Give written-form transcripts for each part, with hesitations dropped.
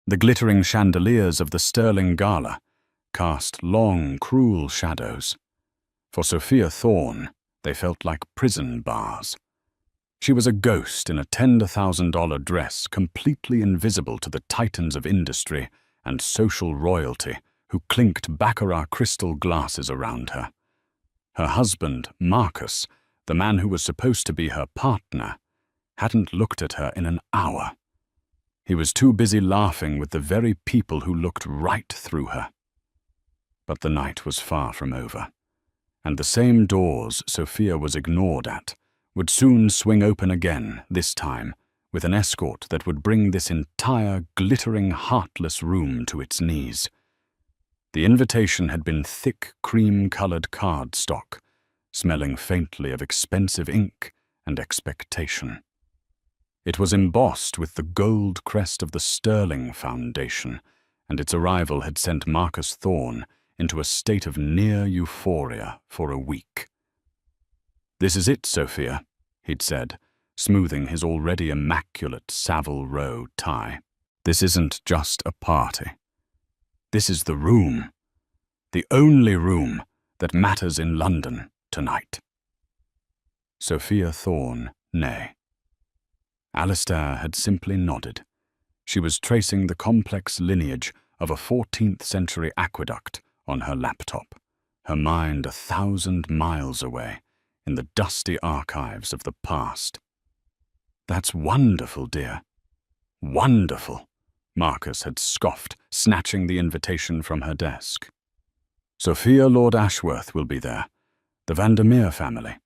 The glittering chandeliers of the sterling gala cast long, cruel shadows. For Sophia Thorne, they felt like prison bars. She was a ghost in a $10,000 dress, completely invisible to the titans of industry and social royalty who clinked baccarat crystal glasses around her. Her husband, Marcus, the man who was supposed to be her partner, hadn't looked at her in an hour. He was too busy laughing with the very people who looked right through her. But the night was far from over, and the same doors Sophia was ignored at would soon swing open again, this time with an escort that would bring this entire glittering, heartless room to its knees. The invitation had been thick, cream-colored cardstock, smelling faintly of expensive ink and expectation. It was embossed with the gold crest of the Sterling Foundation, and its arrival had sent Marcus Thorne into a state of near euphoria for a week. "This is it, Sophia," he'd said, smoothing his already immaculate Savile Row tie. "This isn't just a party. This is the room, the only room that matters in London tonight." Sophia Thorne, nay. Alistair had simply nodded. She was tracing the complex lineage of a 14th century aqueduct on her laptop, her mind 1,000 miles away in the dusty archives of the past. "That's wonderful, dear. Wonderful," Marcus had scoffed, snatching the invitation from her desk. "Sophia Lord Ashworth will be there, the Vandermeer family,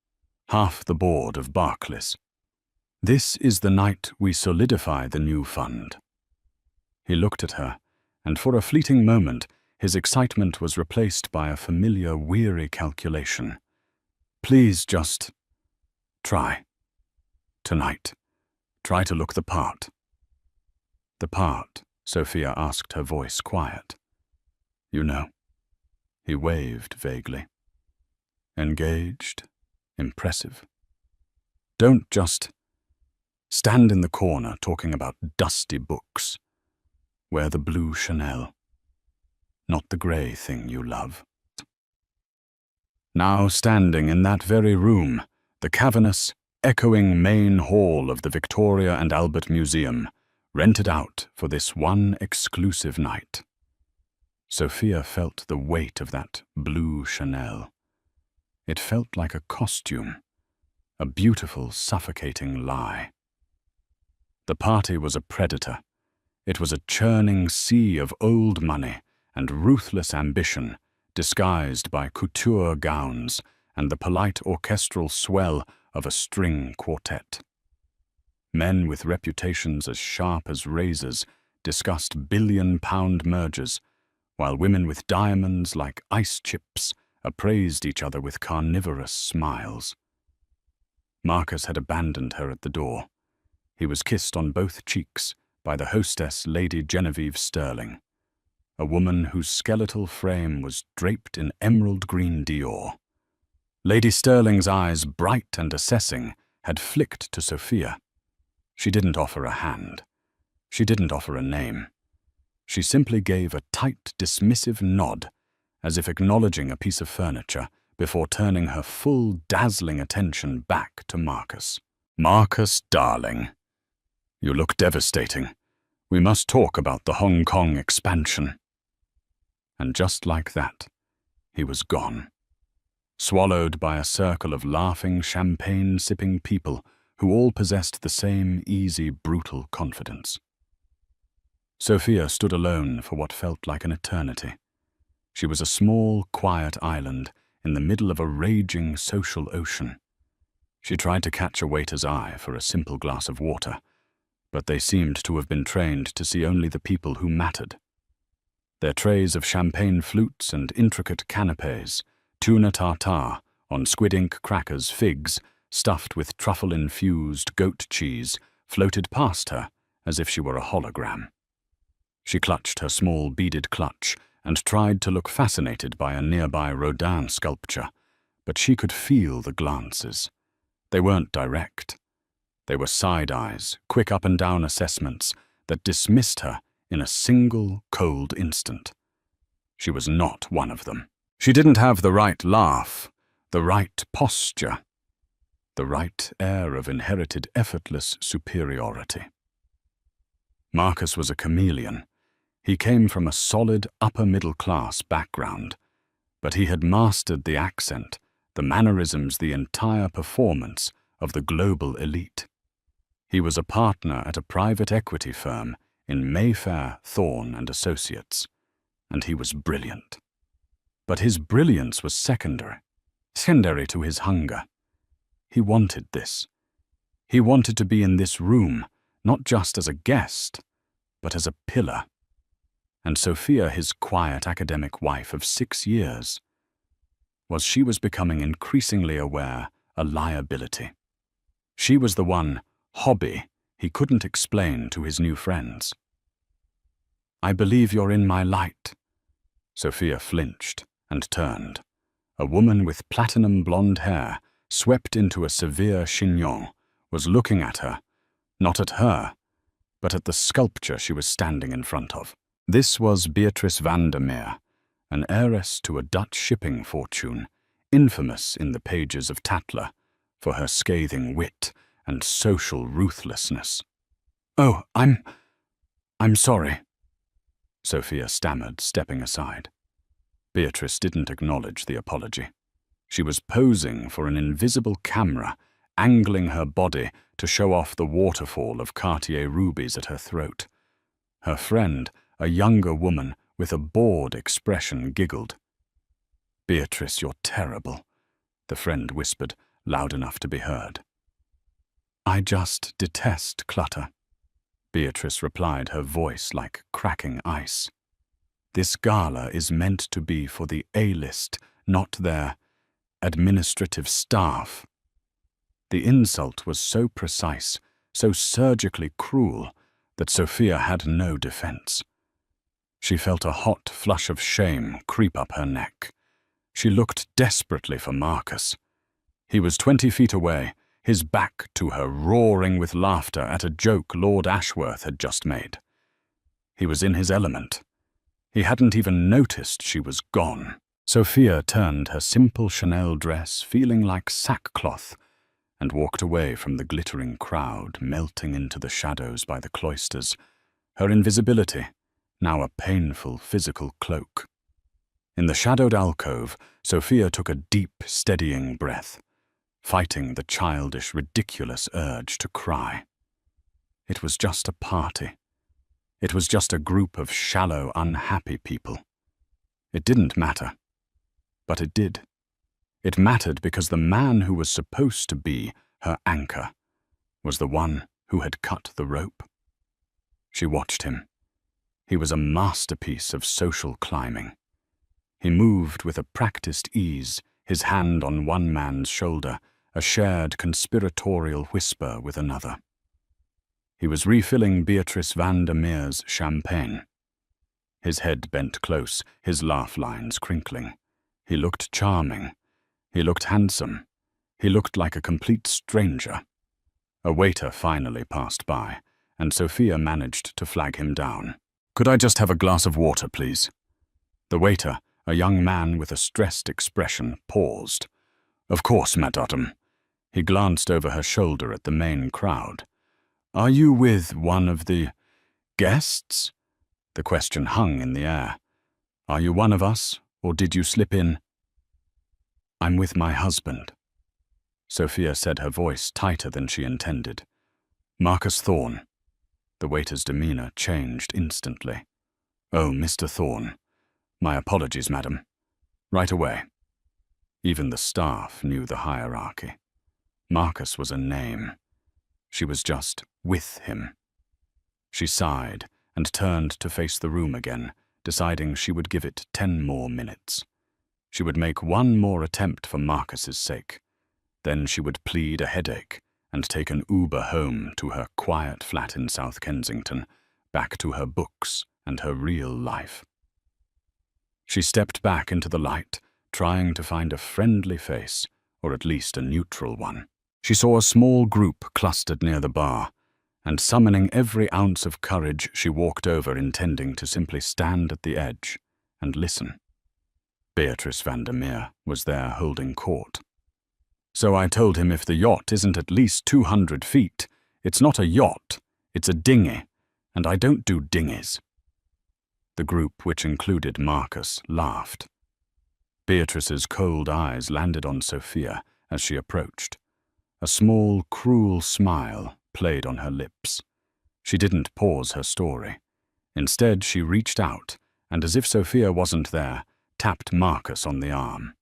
half the board of Barclays. This is the night we solidify the new fund." He looked at her, and for a fleeting moment his excitement was replaced by a familiar, weary calculation. "Please just try. Tonight, try to look the part." "The part?" Sophia asked, her voice quiet. "You know." He waved vaguely. "Engaged, impressive. Don't just stand in the corner talking about dusty books. Wear the blue Chanel, not the grey thing you love." Now standing in that very room, the cavernous, echoing main hall of the Victoria and Albert Museum, rented out for this one exclusive night. Sophia felt the weight of that blue Chanel. It felt like a costume, a beautiful, suffocating lie. The party was a predator. It was a churning sea of old money and ruthless ambition, disguised by couture gowns and the polite orchestral swell of a string quartet. Men with reputations as sharp as razors discussed billion-pound mergers, while women with diamonds like ice chips appraised each other with carnivorous smiles. Marcus had abandoned her at the door. He was kissed on both cheeks by the hostess, Lady Genevieve Sterling, a woman whose skeletal frame was draped in emerald green Dior. Lady Sterling's eyes, bright and assessing, had flicked to Sophia. She didn't offer a hand. She didn't offer a name. She simply gave a tight, dismissive nod, as if acknowledging a piece of furniture, before turning her full, dazzling attention back to Marcus. "Marcus, darling, you look devastating. We must talk about the Hong Kong expansion." And just like that, he was gone, swallowed by a circle of laughing, champagne-sipping people who all possessed the same easy, brutal confidence. Sophia stood alone for what felt like an eternity. She was a small, quiet island in the middle of a raging social ocean. She tried to catch a waiter's eye for a simple glass of water, but they seemed to have been trained to see only the people who mattered. Their trays of champagne flutes and intricate canapes, tuna tartare on squid ink crackers, figs stuffed with truffle-infused goat cheese, floated past her as if she were a hologram. She clutched her small beaded clutch and tried to look fascinated by a nearby Rodin sculpture, but she could feel the glances. They weren't direct. They were side eyes, quick up-and-down assessments that dismissed her in a single cold instant. She was not one of them. She didn't have the right laugh, the right posture, the right air of inherited effortless superiority. Marcus was a chameleon. He came from a solid upper-middle-class background, but he had mastered the accent, the mannerisms, the entire performance of the global elite. He was a partner at a private equity firm in Mayfair, Thorne and Associates, and he was brilliant. But his brilliance was secondary to his hunger. He wanted this. He wanted to be in this room, not just as a guest, but as a pillar. And Sophia, his quiet academic wife of 6 years, she was becoming increasingly aware a liability. She was the one hobby he couldn't explain to his new friends. "I believe you're in my light." Sophia flinched and turned. A woman with platinum blonde hair, swept into a severe chignon, was looking at her, not at her, but at the sculpture she was standing in front of. This was Beatrice van der Meer, an heiress to a Dutch shipping fortune, infamous in the pages of Tatler for her scathing wit and social ruthlessness. "Oh, I'm sorry," Sophia stammered, stepping aside. Beatrice didn't acknowledge the apology. She was posing for an invisible camera, angling her body to show off the waterfall of Cartier rubies at her throat. Her friend, a younger woman with a bored expression, giggled. "Beatrice, you're terrible," the friend whispered, loud enough to be heard. "I just detest clutter," Beatrice replied, her voice like cracking ice. "This gala is meant to be for the A-list, not their administrative staff." The insult was so precise, so surgically cruel, that Sophia had no defense. She felt a hot flush of shame creep up her neck. She looked desperately for Marcus. He was 20 feet away, his back to her, roaring with laughter at a joke Lord Ashworth had just made. He was in his element. He hadn't even noticed she was gone. Sophia turned her simple Chanel dress, feeling like sackcloth, and walked away from the glittering crowd, melting into the shadows by the cloisters, her invisibility now a painful physical cloak. In the shadowed alcove, Sophia took a deep, steadying breath, fighting the childish, ridiculous urge to cry. It was just a party. It was just a group of shallow, unhappy people. It didn't matter. But it did. It mattered because the man who was supposed to be her anchor was the one who had cut the rope. She watched him. He was a masterpiece of social climbing. He moved with a practiced ease, his hand on one man's shoulder, a shared conspiratorial whisper with another. He was refilling Beatrice van der Meer's champagne. His head bent close, his laugh lines crinkling. He looked charming. He looked handsome. He looked like a complete stranger. A waiter finally passed by, and Sophia managed to flag him down. "Could I just have a glass of water, please?" The waiter, a young man with a stressed expression, paused. "Of course, madame." He glanced over her shoulder at the main crowd. "Are you with one of the guests?" The question hung in the air. "Are you one of us, or did you slip in?" "I'm with my husband," Sophia said, her voice tighter than she intended. "Marcus Thorne." The waiter's demeanor changed instantly. "Oh, Mr. Thorne. My apologies, madam. Right away." Even the staff knew the hierarchy. Marcus was a name. She was just with him. She sighed and turned to face the room again, deciding she would give it 10 more minutes. She would make one more attempt for Marcus's sake. Then she would plead a headache and take an Uber home to her quiet flat in South Kensington, back to her books and her real life. She stepped back into the light, trying to find a friendly face, or at least a neutral one. She saw a small group clustered near the bar, and summoning every ounce of courage, she walked over, intending to simply stand at the edge and listen. Beatrice Vandermeer was there holding court. So I told him if the yacht isn't at least 200 feet, it's not a yacht, it's a dinghy, and I don't do dinghies. The group, which included Marcus, laughed. Beatrice's cold eyes landed on Sophia as she approached. A small, cruel smile played on her lips. She didn't pause her story. Instead, she reached out, and as if Sophia wasn't there, tapped Marcus on the arm.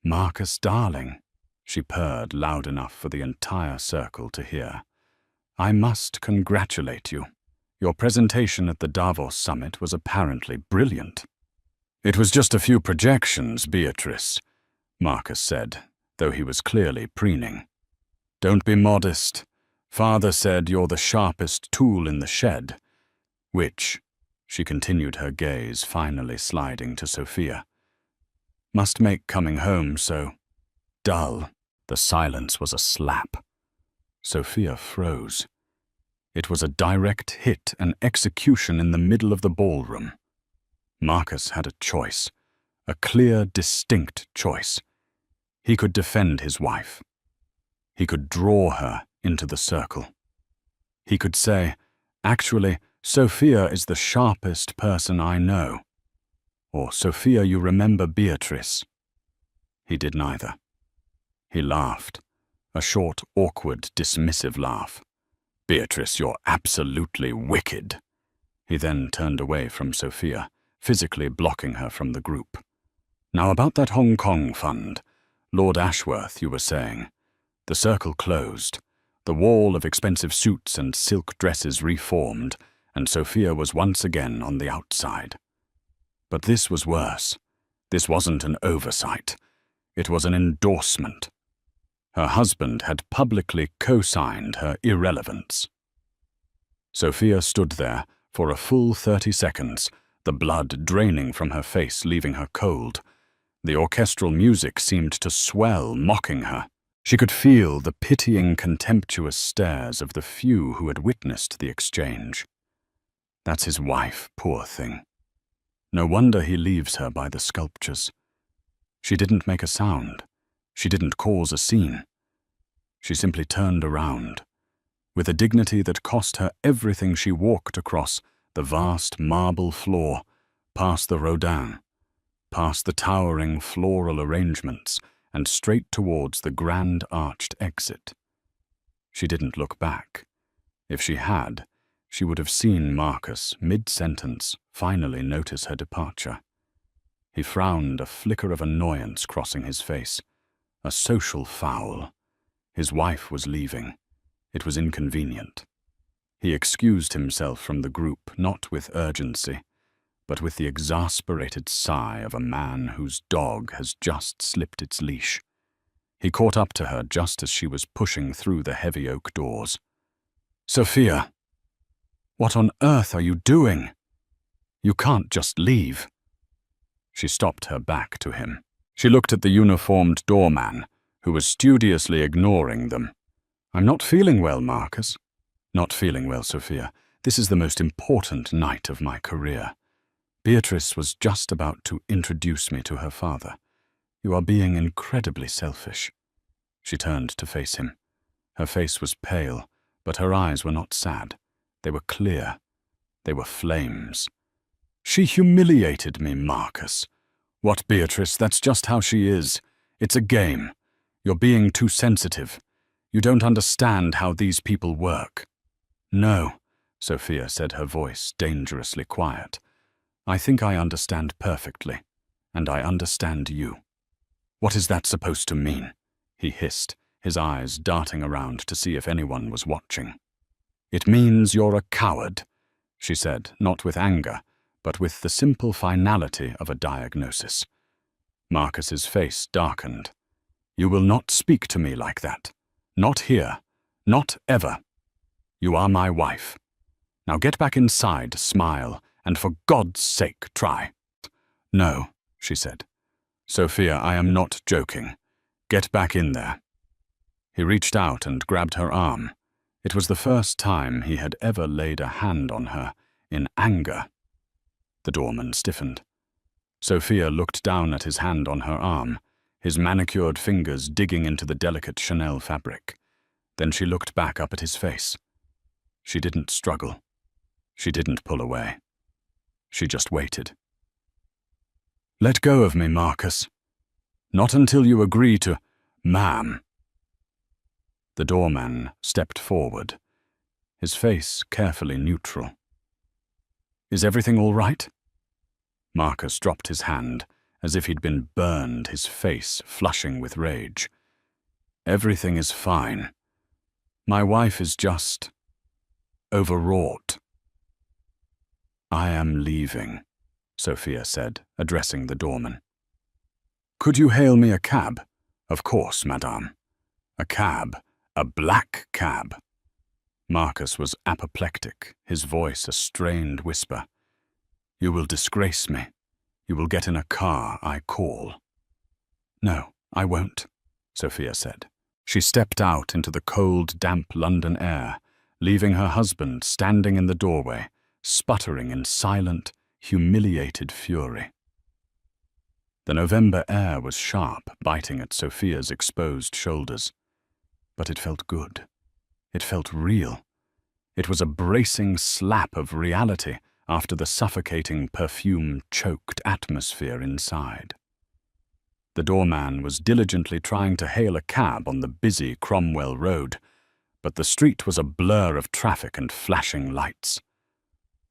"Marcus, darling," she purred loud enough for the entire circle to hear. "I must congratulate you. Your presentation at the Davos summit was apparently brilliant." "It was just a few projections, Beatrice," Marcus said, though he was clearly preening. "Don't be modest. Father said you're the sharpest tool in the shed." "Which," she continued, her gaze finally sliding to Sophia, "must make coming home so dull." The silence was a slap. Sophia froze. It was a direct hit, an execution in the middle of the ballroom. Marcus had a choice, a clear, distinct choice. He could defend his wife. He could draw her into the circle. He could say, "Actually, Sophia is the sharpest person I know." Or, "Sophia, you remember Beatrice." He did neither. He laughed, a short, awkward, dismissive laugh. "Beatrice, you're absolutely wicked." He then turned away from Sophia, physically blocking her from the group. "Now about that Hong Kong fund. Lord Ashworth, you were saying. The circle closed. The wall of expensive suits and silk dresses reformed, and Sophia was once again on the outside. But this was worse. This wasn't an oversight. It was an endorsement. Her husband had publicly co-signed her irrelevance." Sophia stood there for a full 30 seconds, the blood draining from her face, leaving her cold. The orchestral music seemed to swell, mocking her. She could feel the pitying, contemptuous stares of the few who had witnessed the exchange. That's his wife, poor thing. No wonder he leaves her by the sculptures. She didn't make a sound. She didn't cause a scene. She simply turned around. With a dignity that cost her everything, she walked across the vast marble floor, past the Rodin, past the towering floral arrangements, and straight towards the grand arched exit. She didn't look back. If she had, she would have seen Marcus, mid-sentence, finally notice her departure. He frowned, a flicker of annoyance crossing his face. A social foul. His wife was leaving. It was inconvenient. He excused himself from the group, not with urgency, but with the exasperated sigh of a man whose dog has just slipped its leash. He caught up to her just as she was pushing through the heavy oak doors. "Sophia, what on earth are you doing? You can't just leave." She stopped her back to him. She looked at the uniformed doorman, who was studiously ignoring them. "I'm not feeling well, Marcus." "Not feeling well, Sophia. This is the most important night of my career. Beatrice was just about to introduce me to her father. You are being incredibly selfish." She turned to face him. Her face was pale, but her eyes were not sad. They were clear. They were flames. "She humiliated me, Marcus." "What, Beatrice? That's just how she is. It's a game. You're being too sensitive. You don't understand how these people work." "No," Sophia said, her voice dangerously quiet. "I think I understand perfectly, and I understand you." "What is that supposed to mean?" he hissed, his eyes darting around to see if anyone was watching. "It means you're a coward," she said, not with anger, but with the simple finality of a diagnosis. Marcus's face darkened. "You will not speak to me like that. Not here. Not ever. You are my wife. Now get back inside, smile, and for God's sake, try." "No," she said. "Sophia, I am not joking. Get back in there." He reached out and grabbed her arm. It was the first time he had ever laid a hand on her in anger. The doorman stiffened. Sophia looked down at his hand on her arm, his manicured fingers digging into the delicate Chanel fabric. Then she looked back up at his face. She didn't struggle. She didn't pull away. She just waited. "Let go of me, Marcus. Not until you agree to, ma'am." The doorman stepped forward, his face carefully neutral. "Is everything all right?" Marcus dropped his hand, as if he'd been burned, his face flushing with rage. "Everything is fine. My wife is just overwrought." "I am leaving," Sophia said, addressing the doorman. "Could you hail me a cab?" "Of course, madame." "A cab. A black cab." Marcus was apoplectic, his voice a strained whisper. "You will disgrace me. You will get in a car I call." "No, I won't," Sophia said. She stepped out into the cold, damp London air, leaving her husband standing in the doorway, sputtering in silent, humiliated fury. The November air was sharp, biting at Sophia's exposed shoulders. But it felt good. It felt real. It was a bracing slap of reality after the suffocating, perfume-choked atmosphere inside. The doorman was diligently trying to hail a cab on the busy Cromwell Road, but the street was a blur of traffic and flashing lights.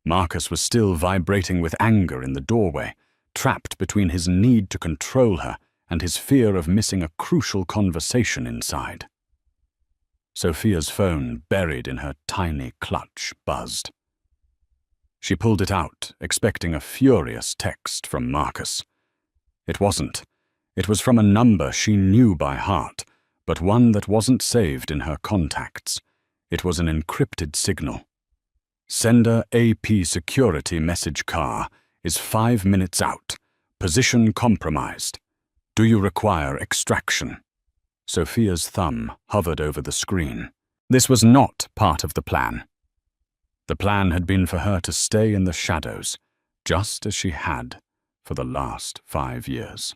Marcus was still vibrating with anger in the doorway, trapped between his need to control her and his fear of missing a crucial conversation inside. Sophia's phone, buried in her tiny clutch, buzzed. She pulled it out, expecting a furious text from Marcus. It wasn't. It was from a number she knew by heart, but one that wasn't saved in her contacts. It was an encrypted signal. "Sender AP security message car is 5 minutes out. Position compromised. Do you require extraction?" Sophia's thumb hovered over the screen. This was not part of the plan. The plan had been for her to stay in the shadows, just as she had for the last 5 years.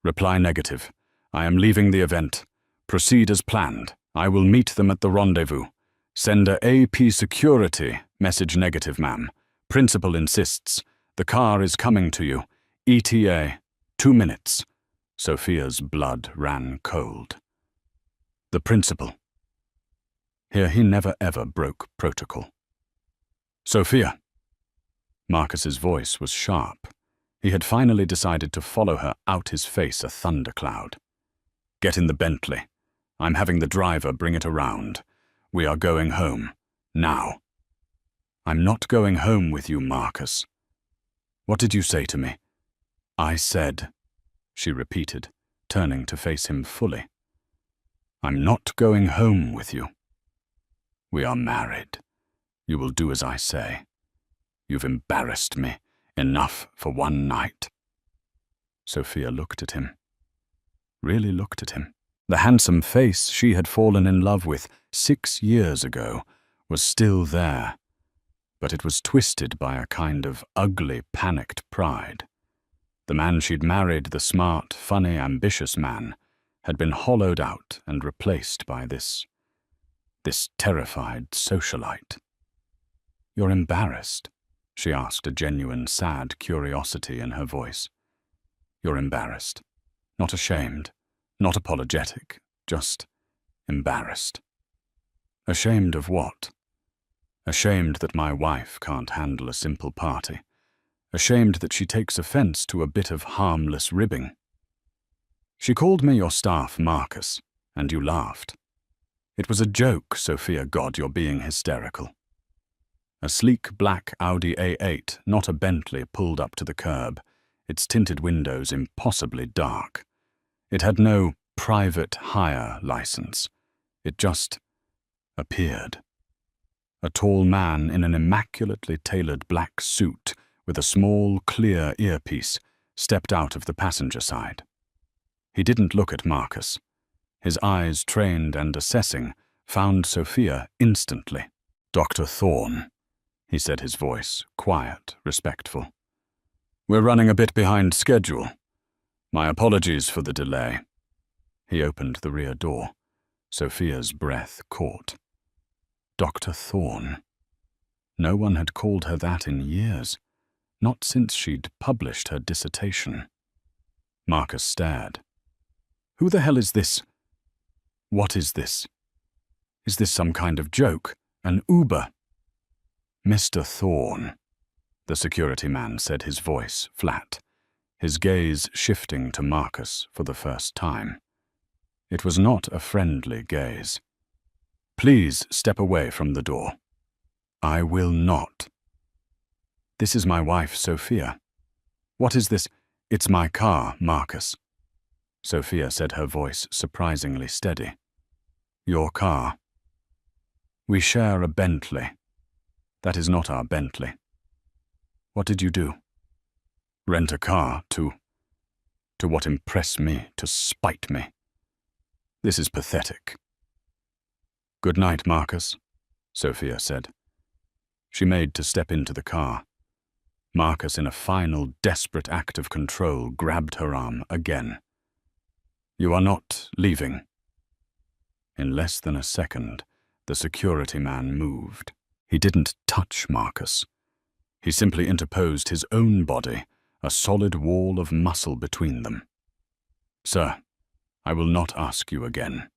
"Reply negative. I am leaving the event. Proceed as planned. I will meet them at the rendezvous. Sender AP security, message negative, ma'am. Principal insists. The car is coming to you. ETA, 2 minutes. Sophia's blood ran cold. The principal. Here he never ever broke protocol. "Sophia." Marcus's voice was sharp. He had finally decided to follow her out his face a thundercloud. "Get in the Bentley. I'm having the driver bring it around. We are going home. Now." "I'm not going home with you, Marcus." "What did you say to me?" "I said," she repeated, turning to face him fully. "I'm not going home with you. We are married. You will do as I say. You've embarrassed me. Enough for one night." Sophia looked at him. Really looked at him. The handsome face she had fallen in love with 6 years ago was still there, but it was twisted by a kind of ugly, panicked pride. The man she'd married, the smart, funny, ambitious man, had been hollowed out and replaced by this terrified socialite. "You're embarrassed?" she asked, a genuine, sad curiosity in her voice. "You're embarrassed. Not ashamed, not apologetic, just embarrassed." "Ashamed of what?" "Ashamed that my wife can't handle a simple party. Ashamed that she takes offense to a bit of harmless ribbing. She called me your staff, Marcus, and you laughed. It was a joke, Sophia. God, you're being hysterical." A sleek black Audi A8, not a Bentley, pulled up to the curb, its tinted windows impossibly dark. It had no private hire license. It just appeared. A tall man in an immaculately tailored black suit with a small, clear earpiece stepped out of the passenger side. He didn't look at Marcus. His eyes, trained and assessing, found Sophia instantly. "Dr. Thorne," he said, his voice quiet, respectful. "We're running a bit behind schedule. My apologies for the delay." He opened the rear door. Sophia's breath caught. Dr. Thorne. No one had called her that in years, not since she'd published her dissertation. Marcus stared. "Who the hell is this? What is this? Is this some kind of joke? An Uber?" "Mr. Thorne," the security man said, his voice flat, his gaze shifting to Marcus for the first time. It was not a friendly gaze. "Please step away from the door." "I will not." "This is my wife, Sophia." "What is this?" "It's my car, Marcus." Sophia said, her voice surprisingly steady. "Your car." "We share a Bentley." "That is not our Bentley." "What did you do?" "Rent a car to what impress me, to spite me. This is pathetic." "Good night, Marcus," Sophia said. She made to step into the car. Marcus, in a final, desperate act of control, grabbed her arm again. "You are not leaving." In less than a second, the security man moved. He didn't touch Marcus. He simply interposed his own body, a solid wall of muscle between them. "Sir, I will not ask you again.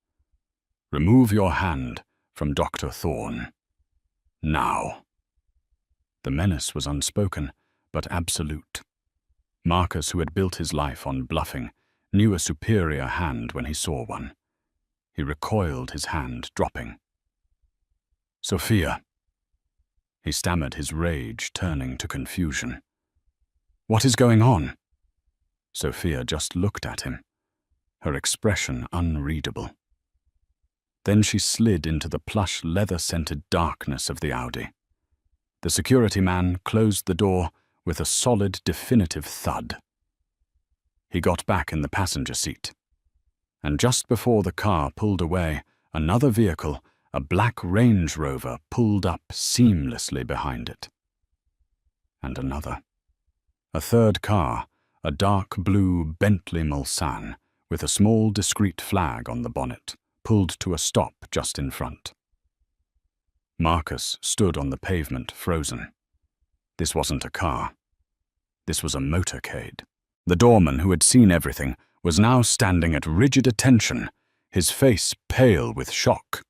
Remove your hand from Dr. Thorne. Now." The menace was unspoken, but absolute. Marcus, who had built his life on bluffing, knew a superior hand when he saw one. He recoiled, his hand dropping. "Sophia." He stammered, his rage turning to confusion. "What is going on?" Sophia just looked at him, her expression unreadable. Then she slid into the plush, leather-scented darkness of the Audi. The security man closed the door with a solid, definitive thud. He got back in the passenger seat. And just before the car pulled away, another vehicle, a black Range Rover, pulled up seamlessly behind it. And another. A third car, a dark blue Bentley Mulsanne, with a small, discreet flag on the bonnet, pulled to a stop just in front. Marcus stood on the pavement, frozen. This wasn't a car. This was a motorcade. The doorman, who had seen everything, was now standing at rigid attention, his face pale with shock.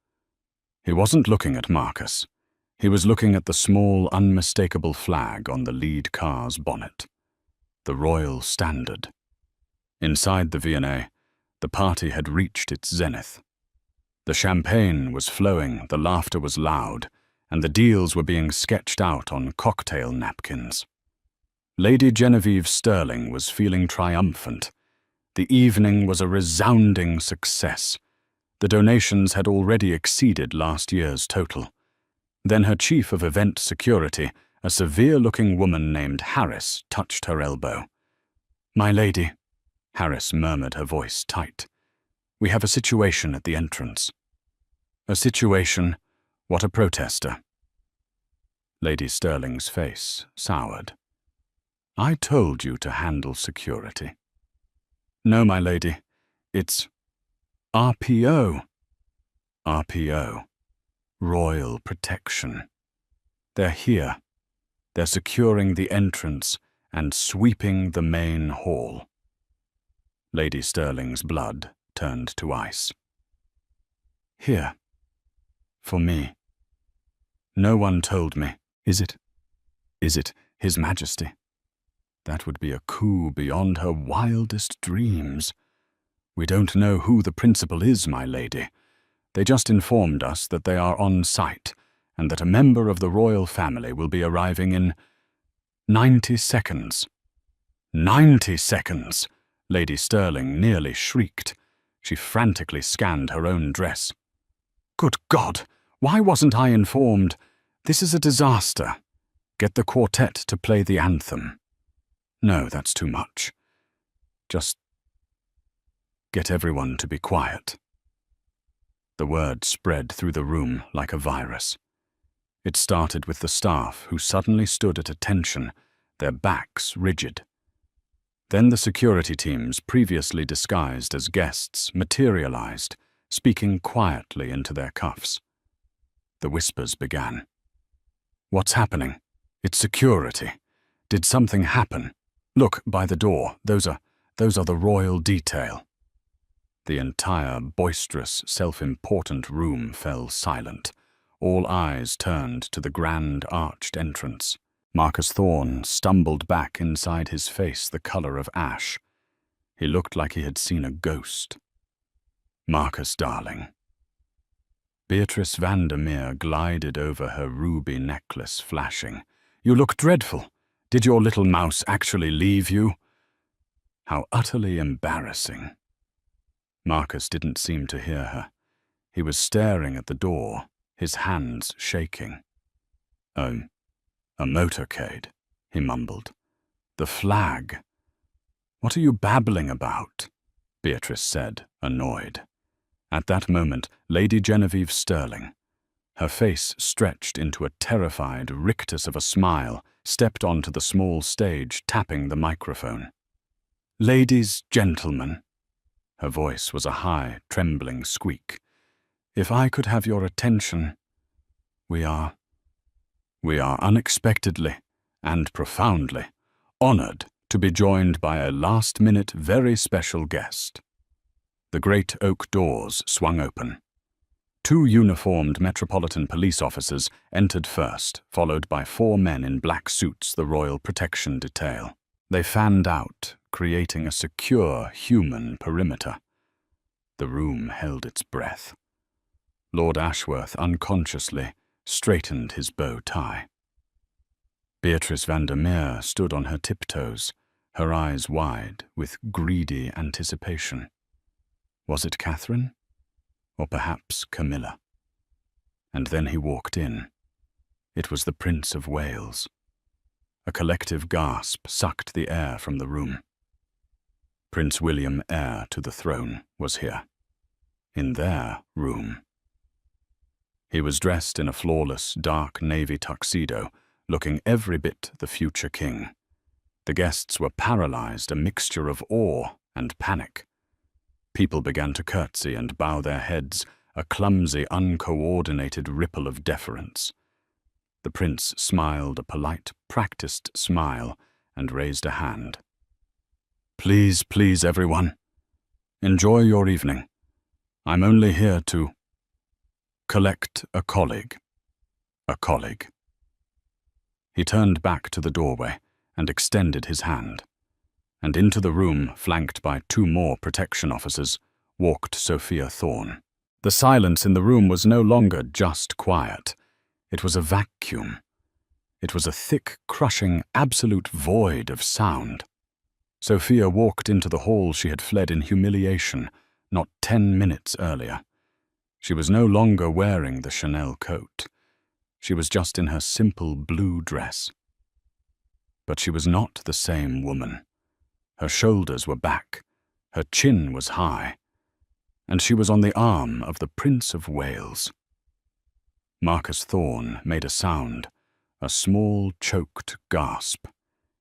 He wasn't looking at Marcus. He was looking at the small, unmistakable flag on the lead car's bonnet. The Royal Standard. Inside the V&A, the party had reached its zenith. The champagne was flowing, the laughter was loud, and the deals were being sketched out on cocktail napkins. Lady Genevieve Sterling was feeling triumphant. The evening was a resounding success. The donations had already exceeded last year's total. Then her chief of event security, a severe-looking woman named Harris, touched her elbow. "My lady," Harris murmured, her voice tight. "We have a situation at the entrance." "A situation? What a protester." Lady Sterling's face soured. "I told you to handle security." "No, my lady. It's RPO." RPO. Royal Protection. They're here. They're securing the entrance and sweeping the main hall. Lady Sterling's blood turned to ice. "Here. For me. No one told me." Is it His Majesty? That would be a coup beyond her wildest dreams. "We don't know who the principal is, my lady. They just informed us that they are on site, and that a member of the royal family will be arriving in 90 seconds. 90 seconds! Lady Sterling nearly shrieked. She frantically scanned her own dress. "Good God! Why wasn't I informed? This is a disaster. Get the quartet to play the anthem." "No, that's too much. Just get everyone to be quiet." The word spread through the room like a virus. It started with the staff, who suddenly stood at attention, their backs rigid. Then the security teams, previously disguised as guests, materialized, speaking quietly into their cuffs. The whispers began. "What's happening? It's security. Did something happen? Look, by the door. Those are the royal detail." The entire boisterous, self-important room fell silent. All eyes turned to the grand arched entrance. Marcus Thorne stumbled back, inside his face the color of ash. He looked like he had seen a ghost. "Marcus, darling." Beatrice Vandermeer glided over, her ruby necklace flashing. "You look dreadful. Did your little mouse actually leave you?" How utterly embarrassing. Marcus didn't seem to hear her. He was staring at the door, his hands shaking. A motorcade," he mumbled. "The flag." "What are you babbling about?" Beatrice said, annoyed. At that moment, Lady Genevieve Sterling, her face stretched into a terrified rictus of a smile, stepped onto the small stage, tapping the microphone. "Ladies, gentlemen," her voice was a high, trembling squeak, "if I could have your attention, we are unexpectedly and profoundly honored to be joined by a last-minute, very special guest." The great oak doors swung open. 2 uniformed Metropolitan Police officers entered first, followed by 4 men in black suits, the Royal Protection Detail. They fanned out, creating a secure human perimeter. The room held its breath. Lord Ashworth unconsciously straightened his bow tie. Beatrice Vandermeer stood on her tiptoes, her eyes wide with greedy anticipation. Was it Catherine? Or perhaps Camilla? And then he walked in. It was the Prince of Wales. A collective gasp sucked the air from the room. Prince William, heir to the throne, was here. In their room. He was dressed in a flawless, dark navy tuxedo, looking every bit the future king. The guests were paralyzed, a mixture of awe and panic. People began to curtsy and bow their heads, a clumsy, uncoordinated ripple of deference. The prince smiled a polite, practiced smile and raised a hand. "Please, please, everyone. Enjoy your evening. I'm only here to collect a colleague. A colleague." He turned back to the doorway and extended his hand. And into the room, flanked by 2 more protection officers, walked Sophia Thorne. The silence in the room was no longer just quiet. It was a vacuum. It was a thick, crushing, absolute void of sound. Sophia walked into the hall she had fled in humiliation, not 10 minutes earlier. She was no longer wearing the Chanel coat. She was just in her simple blue dress. But she was not the same woman. Her shoulders were back, her chin was high, and she was on the arm of the Prince of Wales. Marcus Thorne made a sound, a small, choked gasp.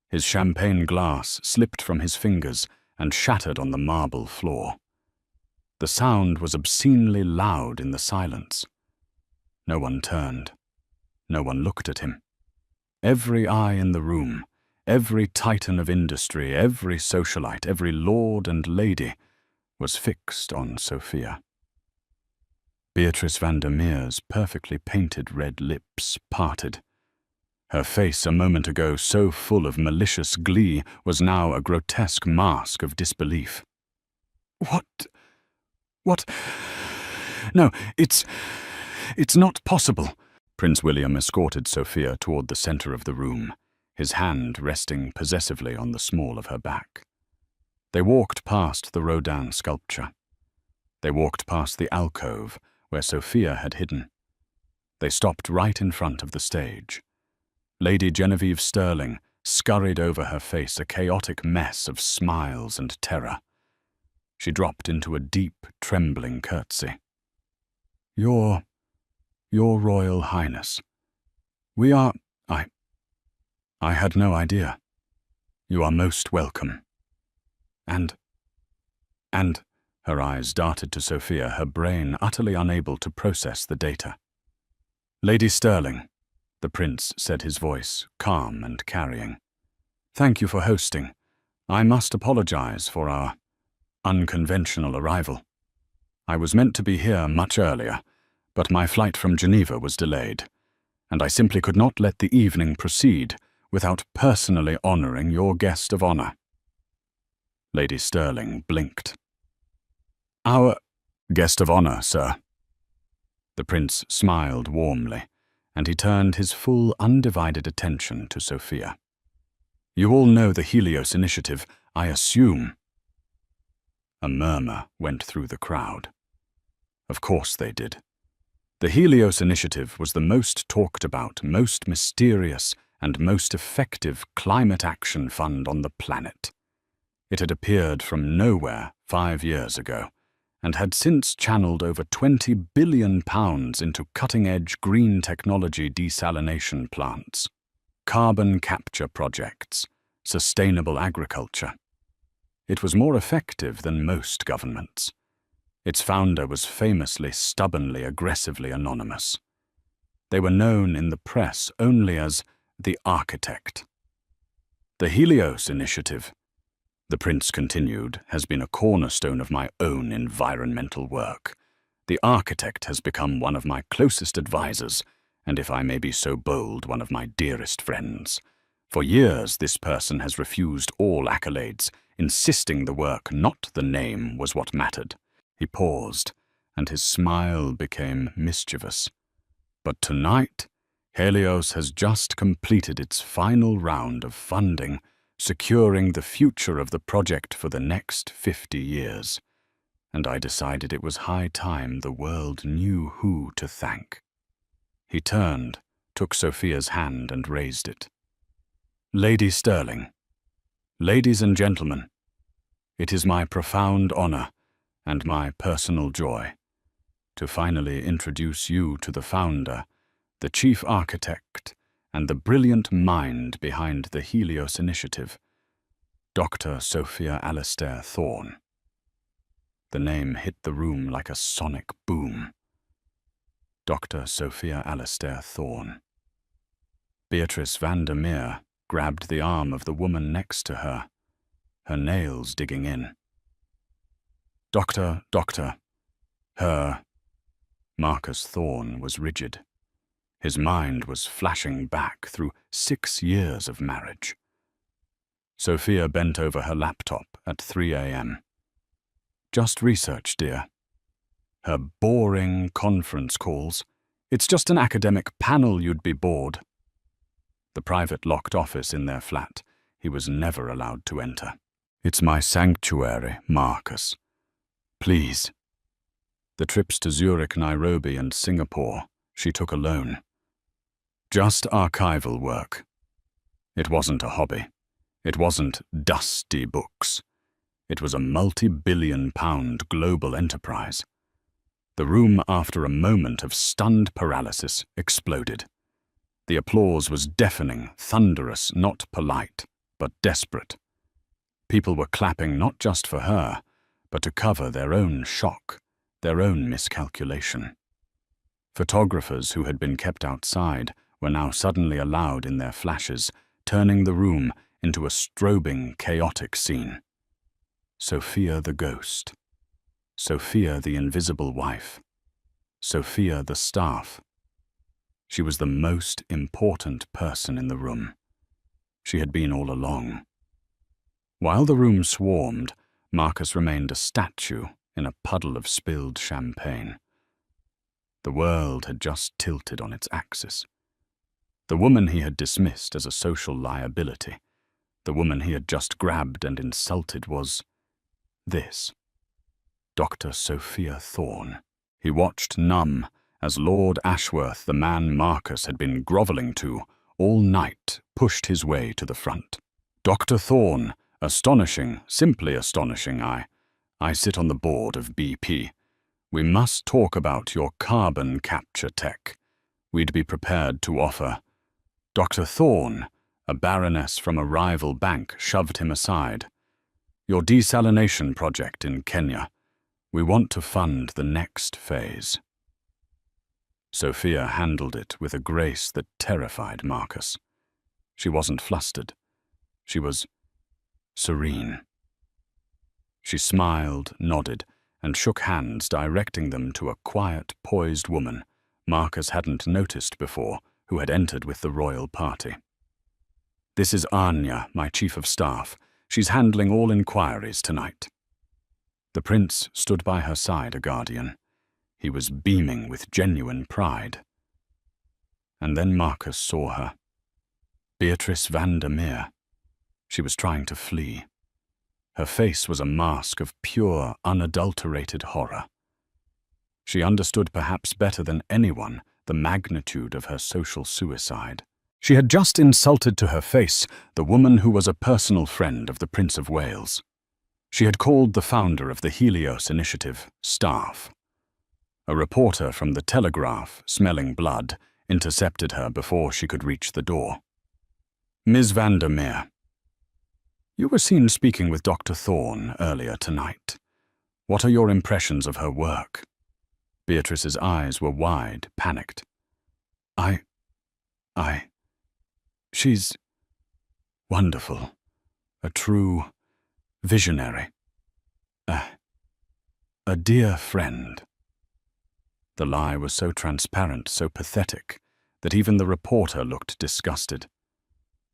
His champagne glass slipped from his fingers and shattered on the marble floor. The sound was obscenely loud in the silence. No one turned. No one looked at him. Every eye in the room, every titan of industry, every socialite, every lord and lady was fixed on Sophia. Beatrice Vandermeer's perfectly painted red lips parted. Her face, a moment ago so full of malicious glee, was now a grotesque mask of disbelief. What? No, it's not possible." Prince William escorted Sophia toward the center of the room, his hand resting possessively on the small of her back. They walked past the Rodin sculpture. They walked past the alcove where Sophia had hidden. They stopped right in front of the stage. Lady Genevieve Sterling scurried over, her face a chaotic mess of smiles and terror. She dropped into a deep, trembling curtsy. Your Royal Highness. We are... I had no idea. You are most welcome. And her eyes darted to Sophia, her brain utterly unable to process the data. Lady Sterling, the prince said, his voice calm and carrying. Thank you for hosting. I must apologize for our unconventional arrival. I was meant to be here much earlier, but my flight from Geneva was delayed, and I simply could not let the evening proceed without personally honoring your guest of honor. Lady Sterling blinked. Our guest of honor, sir. The prince smiled warmly, and he turned his full, undivided attention to Sophia. You all know the Helios Initiative, I assume. A murmur went through the crowd. Of course they did. The Helios Initiative was the most talked about, most mysterious, and most effective climate action fund on the planet. It had appeared from nowhere 5 years ago, and had since channeled over £20 billion into cutting-edge green technology desalination plants, carbon capture projects, sustainable agriculture. It was more effective than most governments. Its founder was famously, stubbornly, aggressively anonymous. They were known in the press only as the architect. The Helios Initiative, the prince continued, has been a cornerstone of my own environmental work. The architect has become one of my closest advisors, and if I may be so bold, one of my dearest friends. For years, this person has refused all accolades, insisting the work, not the name, was what mattered. He paused, and his smile became mischievous. But tonight, Helios has just completed its final round of funding, securing the future of the project for the next 50 years. And I decided it was high time the world knew who to thank. He turned, took Sophia's hand and raised it. Lady Sterling, ladies and gentlemen, it is my profound honor and my personal joy to finally introduce you to the founder, the chief architect, and the brilliant mind behind the Helios Initiative, Dr. Sophia Alastair Thorne. The name hit the room like a sonic boom. Dr. Sophia Alastair Thorne. Beatrice Vandermeer grabbed the arm of the woman next to her, her nails digging in. Doctor, her... Marcus Thorne was rigid. His mind was flashing back through 6 years of marriage. Sophia bent over her laptop at 3 a.m. Just research, dear. Her boring conference calls. It's just an academic panel, you'd be bored. The private locked office in their flat he was never allowed to enter. It's my sanctuary, Marcus. Please. The trips to Zurich, Nairobi, and Singapore she took alone. Just archival work. It wasn't a hobby. It wasn't dusty books. It was a multi-billion-pound global enterprise. The room, after a moment of stunned paralysis, exploded. The applause was deafening, thunderous, not polite, but desperate. People were clapping not just for her, but to cover their own shock, their own miscalculation. Photographers who had been kept outside were now suddenly allowed in their flashes, turning the room into a strobing, chaotic scene. Sophia the ghost. Sophia the invisible wife. Sophia the staff. She was the most important person in the room. She had been all along. While the room swarmed, Marcus remained a statue in a puddle of spilled champagne. The world had just tilted on its axis. The woman he had dismissed as a social liability, the woman he had just grabbed and insulted was this. Dr. Sophia Thorne. He watched numb as Lord Ashworth, the man Marcus had been grovelling to all night, pushed his way to the front. Dr. Thorne, astonishing, simply astonishing. I sit on the board of BP. We must talk about your carbon capture tech. We'd be prepared to offer. Dr. Thorne, a baroness from a rival bank, shoved him aside. Your desalination project in Kenya. We want to fund the next phase. Sophia handled it with a grace that terrified Marcus. She wasn't flustered. She was serene. She smiled, nodded, and shook hands, directing them to a quiet, poised woman Marcus hadn't noticed before, who had entered with the royal party. This is Anya, my chief of staff. She's handling all inquiries tonight. The prince stood by her side, a guardian. He was beaming with genuine pride. And then Marcus saw her. Beatrice Vandermeer. She was trying to flee. Her face was a mask of pure, unadulterated horror. She understood perhaps better than anyone the magnitude of her social suicide. She had just insulted to her face the woman who was a personal friend of the Prince of Wales. She had called the founder of the Helios Initiative staff. A reporter from the Telegraph, smelling blood, intercepted her before she could reach the door. Ms. Vandermeer, you were seen speaking with Dr. Thorne earlier tonight. What are your impressions of her work? Beatrice's eyes were wide, panicked. She's wonderful. A true visionary. A dear friend. The lie was so transparent, so pathetic, that even the reporter looked disgusted.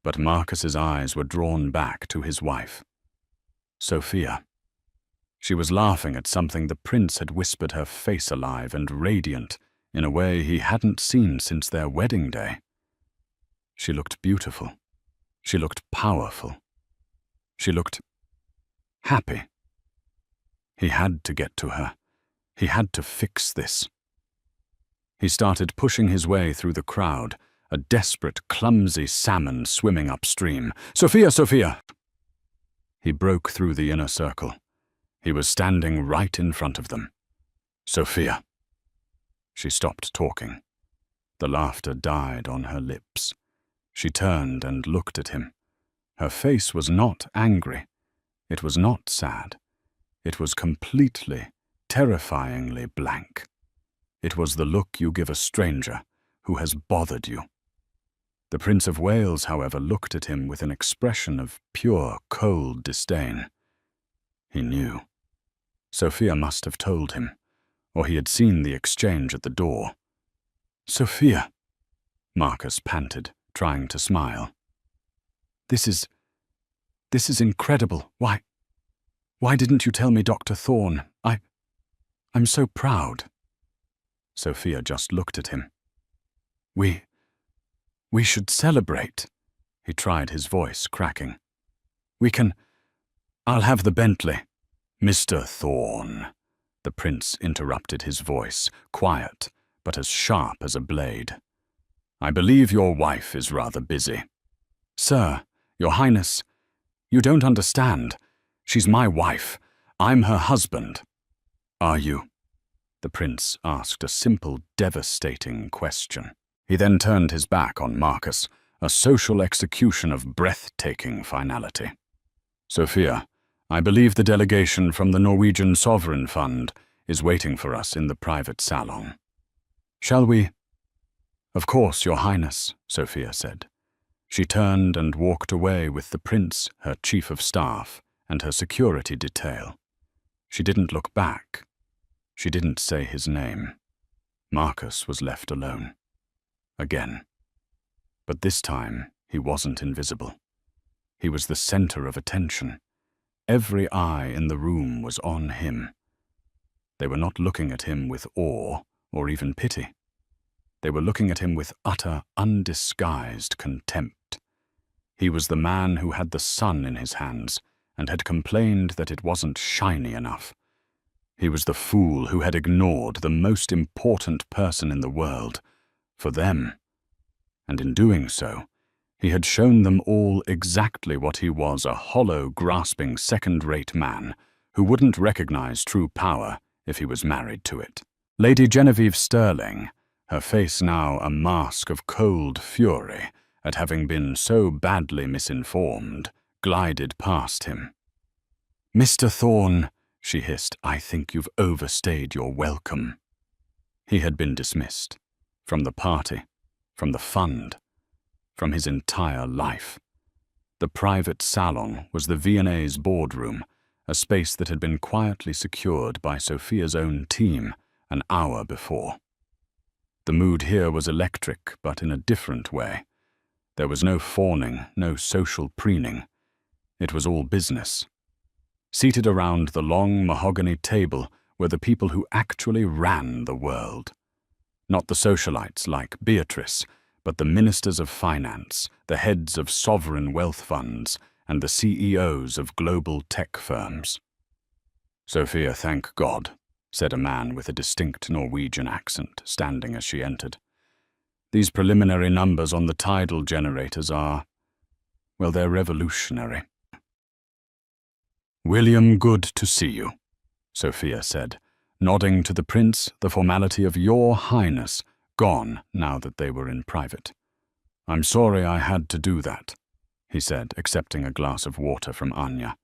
But Marcus's eyes were drawn back to his wife, Sophia. She was laughing at something the prince had whispered, her face alive and radiant in a way he hadn't seen since their wedding day. She looked beautiful. She looked powerful. She looked happy. He had to get to her. He had to fix this. He started pushing his way through the crowd, a desperate, clumsy salmon swimming upstream. Sophia, Sophia! He broke through the inner circle. He was standing right in front of them. Sophia. She stopped talking. The laughter died on her lips. She turned and looked at him. Her face was not angry. It was not sad. It was completely, terrifyingly blank. It was the look you give a stranger who has bothered you. The Prince of Wales, however, looked at him with an expression of pure, cold disdain. He knew. Sophia must have told him, or he had seen the exchange at the door. Sophia, Marcus panted, trying to smile. This is incredible. Why didn't you tell me, Dr. Thorne? I'm so proud. Sophia just looked at him. We should celebrate. He tried, his voice cracking. I'll have the Bentley. Mr. Thorne, the prince interrupted, his voice, quiet, but as sharp as a blade. I believe your wife is rather busy. Sir, your highness, you don't understand. She's my wife. I'm her husband. Are you? The prince asked a simple, devastating question. He then turned his back on Marcus, a social execution of breathtaking finality. Sophia, I believe the delegation from the Norwegian Sovereign Fund is waiting for us in the private salon. Shall we? Of course, your highness, Sophia said. She turned and walked away with the prince, her chief of staff, and her security detail. She didn't look back. She didn't say his name. Marcus was left alone. Again. But this time, he wasn't invisible. He was the center of attention. Every eye in the room was on him. They were not looking at him with awe or even pity. They were looking at him with utter, undisguised contempt. He was the man who had the sun in his hands and had complained that it wasn't shiny enough. He was the fool who had ignored the most important person in the world, for them. And in doing so, he had shown them all exactly what he was, a hollow, grasping, second-rate man who wouldn't recognize true power if he was married to it. Lady Genevieve Sterling, her face now a mask of cold fury at having been so badly misinformed, glided past him. "Mr. Thorne," she hissed, "I think you've overstayed your welcome." He had been dismissed. From the party, from the fund, from his entire life. The private salon was the V&A's boardroom, a space that had been quietly secured by Sophia's own team an hour before. The mood here was electric, but in a different way. There was no fawning, no social preening. It was all business. Seated around the long mahogany table were the people who actually ran the world. Not the socialites like Beatrice, but the ministers of finance, the heads of sovereign wealth funds, and the CEOs of global tech firms. "Sophia, thank God," said a man with a distinct Norwegian accent, standing as she entered. "These preliminary numbers on the tidal generators are, well, they're revolutionary." "William, good to see you," Sophia said, nodding to the prince the formality of "Your Highness," gone now that they were in private. "I'm sorry I had to do that," he said, accepting a glass of water from Anya.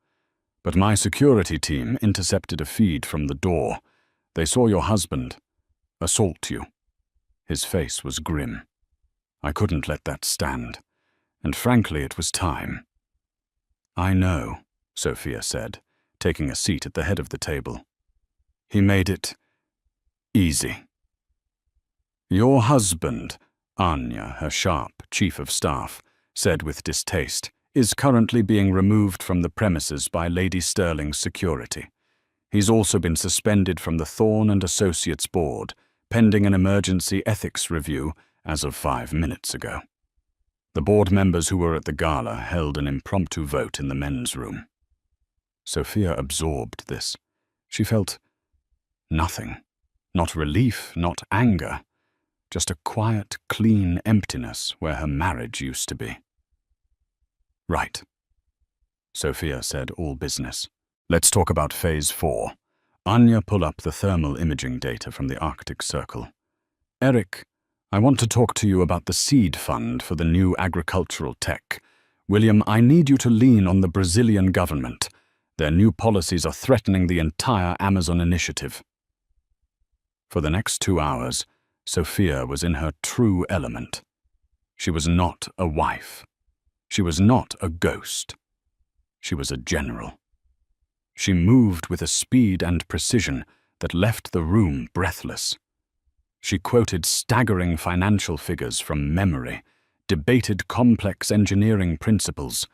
"But my security team intercepted a feed from the door. They saw your husband assault you." His face was grim. "I couldn't let that stand, and frankly it was time." "I know," Sophia said, taking a seat at the head of the table. "He made it easy." "Your husband," Anya, her sharp chief of staff, said with distaste, "is currently being removed from the premises by Lady Sterling's security. He's also been suspended from the Thorne and Associates board, pending an emergency ethics review as of 5 minutes ago." The board members who were at the gala held an impromptu vote in the men's room. Sophia absorbed this. She felt nothing. Not relief, not anger. Just a quiet, clean emptiness where her marriage used to be. "Right," Sophia said, all business. "Let's talk about Phase 4. Anya, pull up the thermal imaging data from the Arctic Circle. Eric, I want to talk to you about the seed fund for the new agricultural tech. William, I need you to lean on the Brazilian government. Their new policies are threatening the entire Amazon initiative." For the next 2 hours, Sophia was in her true element. She was not a wife. She was not a ghost. She was a general. She moved with a speed and precision that left the room breathless. She quoted staggering financial figures from memory, debated complex engineering principles,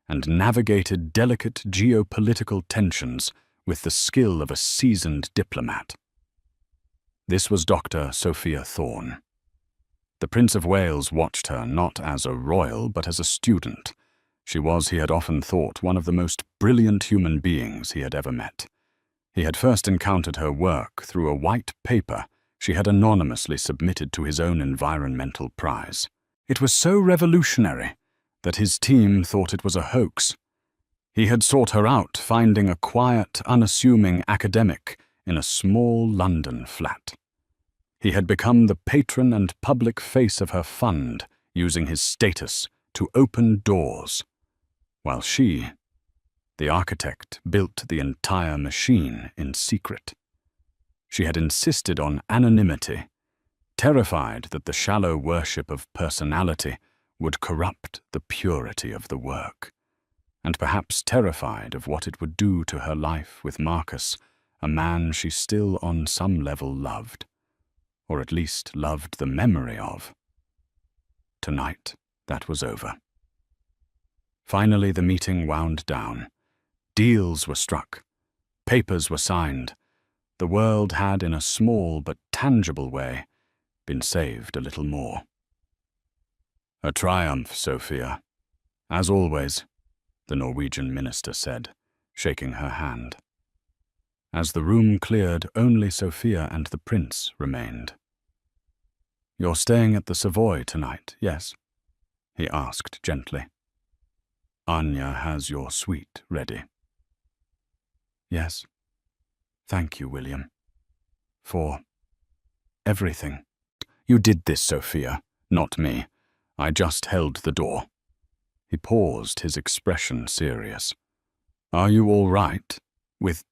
and navigated delicate geopolitical tensions with the skill of a seasoned diplomat. This was Dr. Sophia Thorne. The Prince of Wales watched her not as a royal but as a student. She was, he had often thought, one of the most brilliant human beings he had ever met. He had first encountered her work through a white paper she had anonymously submitted to his own environmental prize. It was so revolutionary that his team thought it was a hoax. He had sought her out, finding a quiet, unassuming academic in a small London flat. He had become the patron and public face of her fund, using his status to open doors, while she, the architect, built the entire machine in secret. She had insisted on anonymity, terrified that the shallow worship of personality would corrupt the purity of the work, and perhaps terrified of what it would do to her life with Marcus, a man she still on some level loved, or at least loved the memory of. Tonight, that was over. Finally, the meeting wound down. Deals were struck. Papers were signed. The world had, in a small but tangible way, been saved a little more. "A triumph, Sophia. As always," the Norwegian minister said, shaking her hand. As the room cleared, only Sophia and the prince remained. "You're staying at the Savoy tonight, yes?" he asked gently. "Anya has your suite ready." "Yes. Thank you, William." For everything. You did this, Sophia, not me. I just held the door. He paused, his expression serious. Are you all right with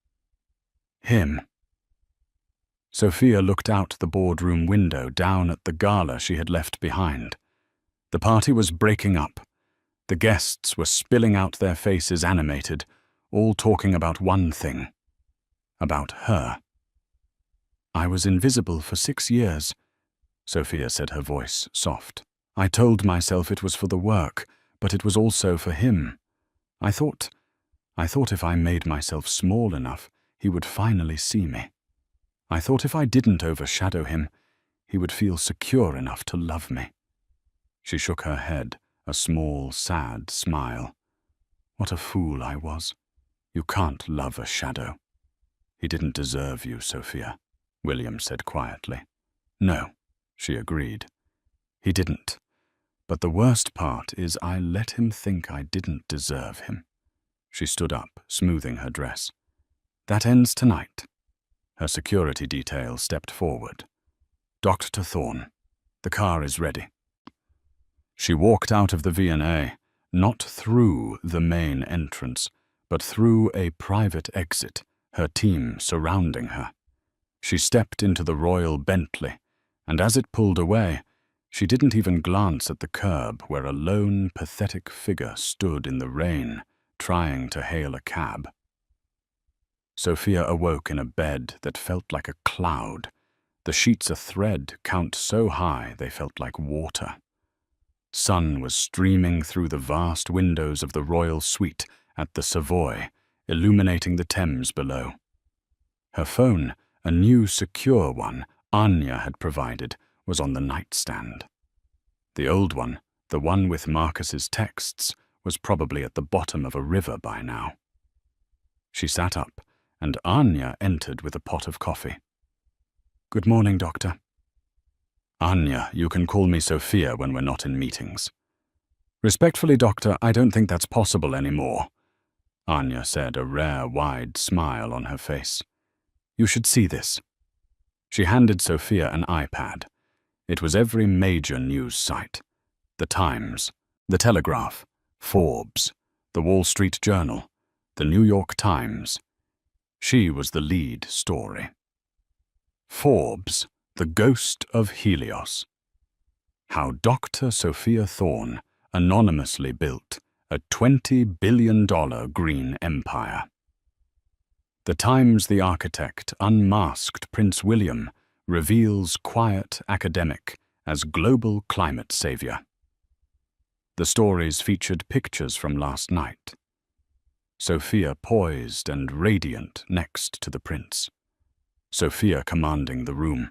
him? Sophia looked out the boardroom window down at the gala she had left behind. The party was breaking up. The guests were spilling out their faces animated, all talking about one thing. About her. I was invisible for 6 years, Sophia said, her voice soft. I told myself it was for the work, but it was also for him. I thought if I made myself small enough, he would finally see me. I thought if I didn't overshadow him, he would feel secure enough to love me. She shook her head, a small, sad smile. What a fool I was. You can't love a shadow. He didn't deserve you, Sophia, William said quietly. No, she agreed. He didn't. But the worst part is I let him think I didn't deserve him. She stood up, smoothing her dress. That ends tonight. Her security detail stepped forward. Dr. Thorne, the car is ready. She walked out of the V&A, not through the main entrance, but through a private exit, her team surrounding her. She stepped into the Royal Bentley, and as it pulled away, she didn't even glance at the curb where a lone, pathetic figure stood in the rain, trying to hail a cab. Sophia awoke in a bed that felt like a cloud. The sheets of thread count so high they felt like water. Sun was streaming through the vast windows of the royal suite at the Savoy, illuminating the Thames below. Her phone, a new secure one Anya had provided, was on the nightstand. The old one, the one with Marcus's texts, was probably at the bottom of a river by now. She sat up, and Anya entered with a pot of coffee. Good morning, Doctor. Anya, you can call me Sophia when we're not in meetings. Respectfully, Doctor, I don't think that's possible anymore, Anya said, a rare, wide smile on her face. You should see this. She handed Sophia an iPad. It was every major news site. The Times, The Telegraph, Forbes, The Wall Street Journal, The New York Times. She was the lead story. Forbes, The Ghost of Helios. How Dr. Sophia Thorne anonymously built a $20 billion green empire. The Times, the architect unmasked Prince William, reveals quiet academic as global climate savior. The stories featured pictures from last night. Sophia poised and radiant next to the prince. Sophia commanding the room.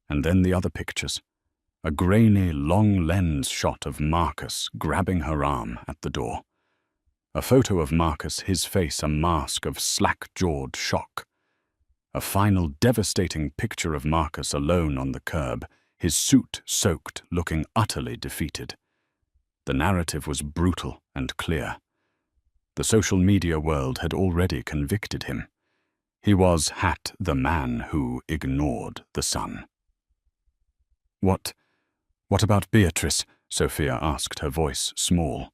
And then the other pictures. A grainy, long lens shot of Marcus grabbing her arm at the door. A photo of Marcus, his face a mask of slack-jawed shock. A final devastating picture of Marcus alone on the curb, his suit soaked, looking utterly defeated. The narrative was brutal and clear. The social media world had already convicted him. He was the man who ignored the sun. What about Beatrice? Sophia asked, her voice small.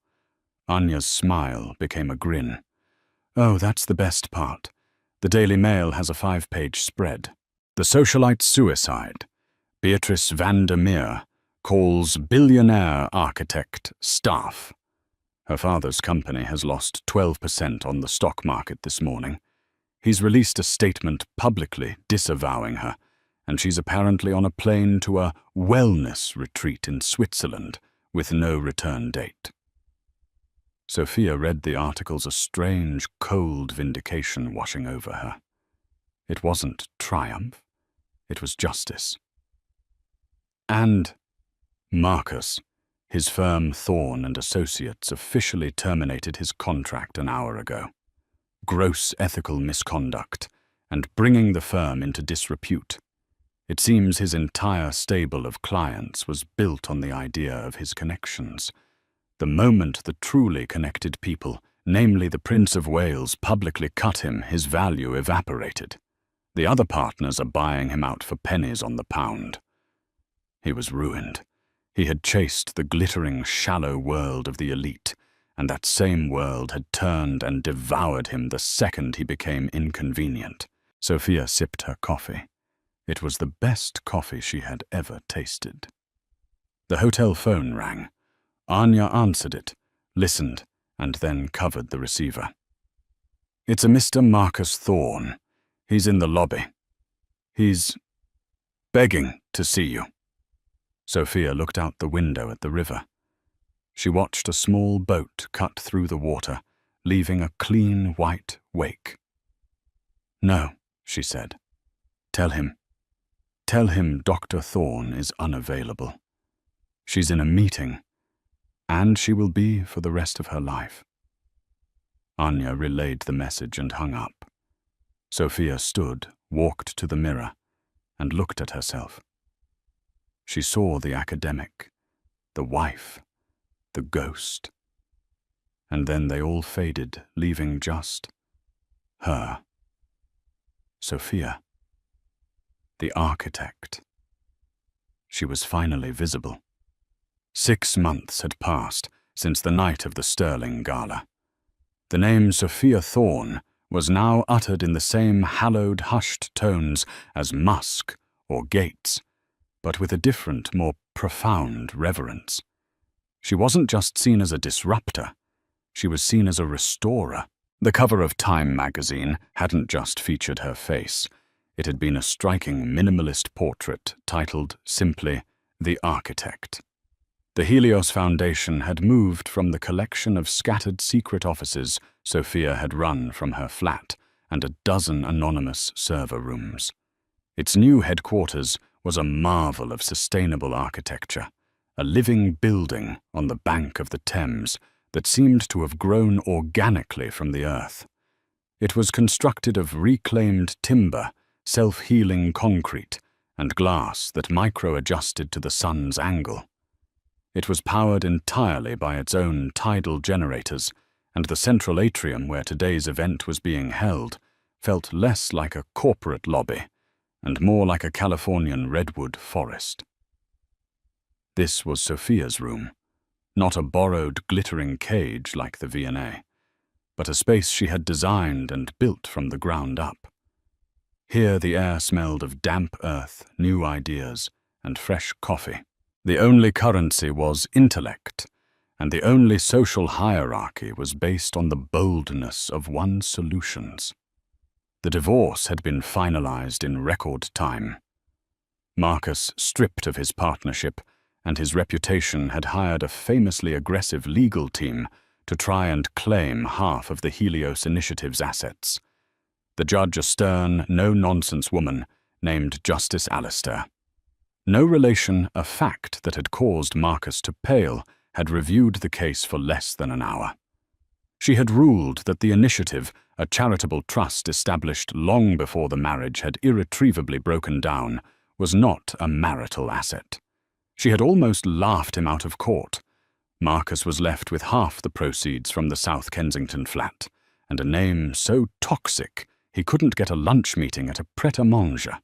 Anya's smile became a grin. Oh, that's the best part. The Daily Mail has a 5-page spread. The socialite suicide. Beatrice van der Meer calls billionaire architect staff. Her father's company has lost 12% on the stock market this morning. He's released a statement publicly disavowing her, and she's apparently on a plane to a wellness retreat in Switzerland with no return date. Sophia read the articles, a strange, cold vindication washing over her. It wasn't triumph. It was justice. And Marcus, his firm Thorne and Associates, officially terminated his contract an hour ago. Gross ethical misconduct, and bringing the firm into disrepute. It seems his entire stable of clients was built on the idea of his connections. The moment the truly connected people, namely the Prince of Wales, publicly cut him, his value evaporated. The other partners are buying him out for pennies on the pound. He was ruined. He had chased the glittering, shallow world of the elite, and that same world had turned and devoured him the second he became inconvenient. Sophia sipped her coffee. It was the best coffee she had ever tasted. The hotel phone rang. Anya answered it, listened, and then covered the receiver. "It's a Mr. Marcus Thorne. He's in the lobby. He's begging to see you." Sophia looked out the window at the river. She watched a small boat cut through the water, leaving a clean white wake. "No," she said. Tell him Dr. Thorne is unavailable. She's in a meeting, and she will be for the rest of her life." Anya relayed the message and hung up. Sophia stood, walked to the mirror, and looked at herself. She saw the academic, the wife, the ghost, and then they all faded, leaving just her. Sophia, the architect. She was finally visible. 6 months had passed since the night of the Sterling Gala. The name Sophia Thorne was now uttered in the same hallowed, hushed tones as Musk or Gates, but with a different, more profound reverence. She wasn't just seen as a disruptor, she was seen as a restorer. The cover of Time magazine hadn't just featured her face. It had been a striking minimalist portrait titled simply The Architect. The Helios Foundation had moved from the collection of scattered secret offices Sophia had run from her flat and a dozen anonymous server rooms. Its new headquarters was a marvel of sustainable architecture, a living building on the bank of the Thames that seemed to have grown organically from the earth. It was constructed of reclaimed timber, self-healing concrete, and glass that micro-adjusted to the sun's angle. It was powered entirely by its own tidal generators, and the central atrium where today's event was being held felt less like a corporate lobby and more like a Californian redwood forest. This was Sophia's room, not a borrowed glittering cage like the V&A, but a space she had designed and built from the ground up. Here the air smelled of damp earth, new ideas, and fresh coffee. The only currency was intellect, and the only social hierarchy was based on the boldness of one's solutions. The divorce had been finalized in record time. Marcus, stripped of his partnership, and his reputation, had hired a famously aggressive legal team to try and claim half of the Helios Initiative's assets. The judge, a stern, no-nonsense woman named Justice Alistair. No relation, a fact that had caused Marcus to pale, had reviewed the case for less than an hour. She had ruled that the initiative, a charitable trust established long before the marriage had irretrievably broken down, was not a marital asset. She had almost laughed him out of court. Marcus was left with half the proceeds from the South Kensington flat, and a name so toxic he couldn't get a lunch meeting at a pret-a-manger.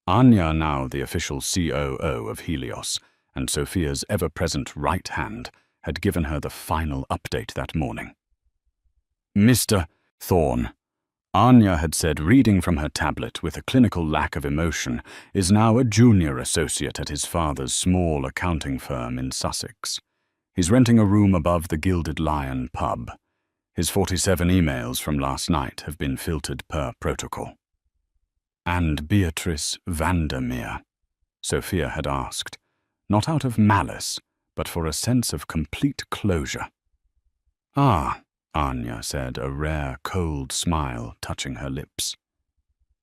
Anya, now the official COO of Helios, and Sophia's ever-present right hand, had given her the final update that morning. "Mr. Thorne," Anya had said, reading from her tablet with a clinical lack of emotion, "is now a junior associate at his father's small accounting firm in Sussex. He's renting a room above the Gilded Lion pub. His 47 emails from last night have been filtered per protocol." "And Beatrice Vandermeer?" Sophia had asked, not out of malice, but for a sense of complete closure. "Ah," Anya said, a rare, cold smile touching her lips.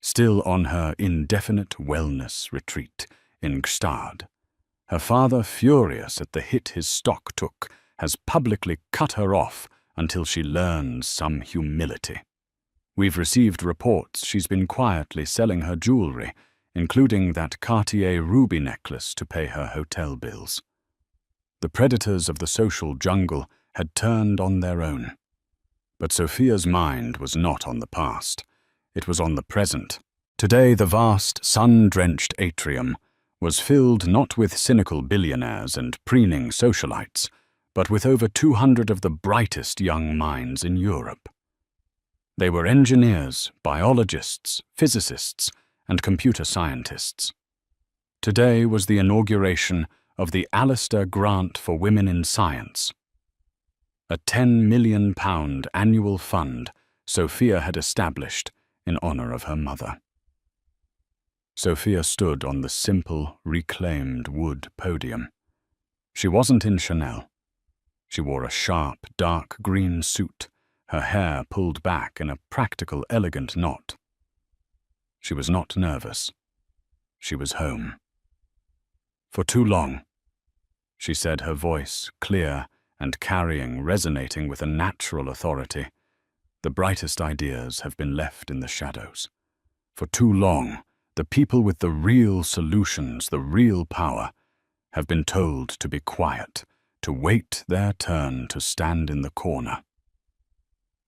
"Still on her indefinite wellness retreat in Gstad. Her father, furious at the hit his stock took, has publicly cut her off until she learns some humility. We've received reports she's been quietly selling her jewelry, including that Cartier ruby necklace to pay her hotel bills." The predators of the social jungle had turned on their own. But Sophia's mind was not on the past. It was on the present, Today the vast, sun-drenched atrium was filled not with cynical billionaires and preening socialites, but with over 200 of the brightest young minds in Europe. They were engineers, biologists, physicists, and computer scientists. Today was the inauguration of the Alistair Grant for Women in Science, a £10 million annual fund Sophia had established in honor of her mother. Sophia stood on the simple, reclaimed wood podium. She wasn't in Chanel. She wore a sharp, dark green suit, her hair pulled back in a practical, elegant knot. She was not nervous. She was home. For too long, she said, her voice clear and carrying, resonating with a natural authority, the brightest ideas have been left in the shadows. For too long, the people with the real solutions, the real power, have been told to be quiet, to wait their turn to stand in the corner.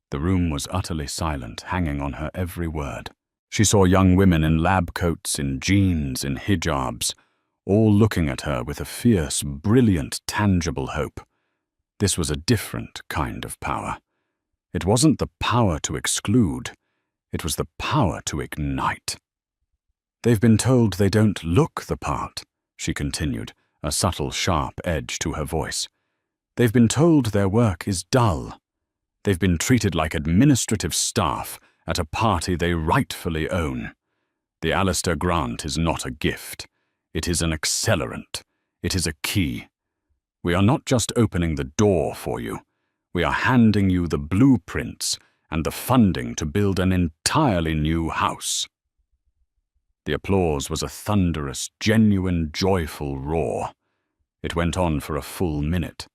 The room was utterly silent, hanging on her every word. She saw young women in lab coats, in jeans, in hijabs, all looking at her with a fierce, brilliant, tangible hope. This was a different kind of power. It wasn't the power to exclude, it was the power to ignite. They've been told they don't look the part, she continued, a subtle, sharp edge to her voice. They've been told their work is dull. They've been treated like administrative staff at a party they rightfully own. The Alistair Grant is not a gift. It is an accelerant. It is a key. We are not just opening the door for you. We are handing you the blueprints and the funding to build an entirely new house. The applause was a thunderous, genuine, joyful roar. It went on for a full minute.